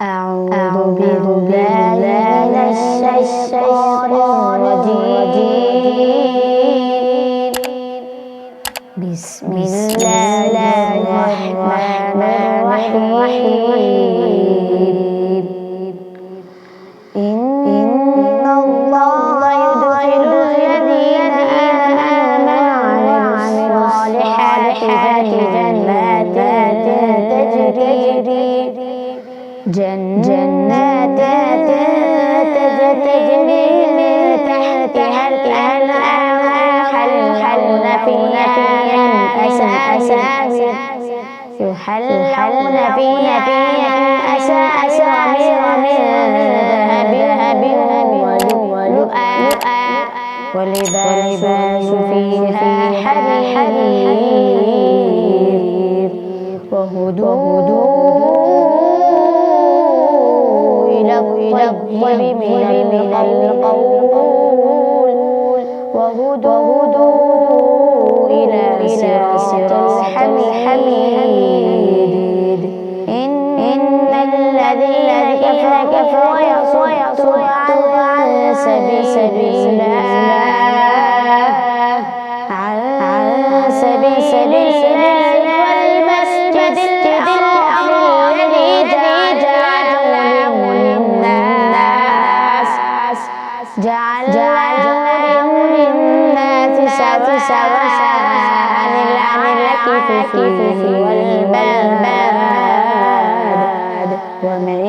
أعوذ بالله من الشيطان الرجيم. بسم الله الرحمن الرحيم. إن الله يدخل الذين آمنوا وعملوا الصالحات جنات تجري من تحتها الأنهار يحلون فيها أساور من ذهب ولؤلؤا ولباس فيها حرير وهدوا إلى الطيب من القول وهدوا إلى صراط الحميد. إن الذين كفروا ويصدون عن سبيل الله والمسجد الحرام الذي جعلناه للناس سواء العاكف فيه والباد ومن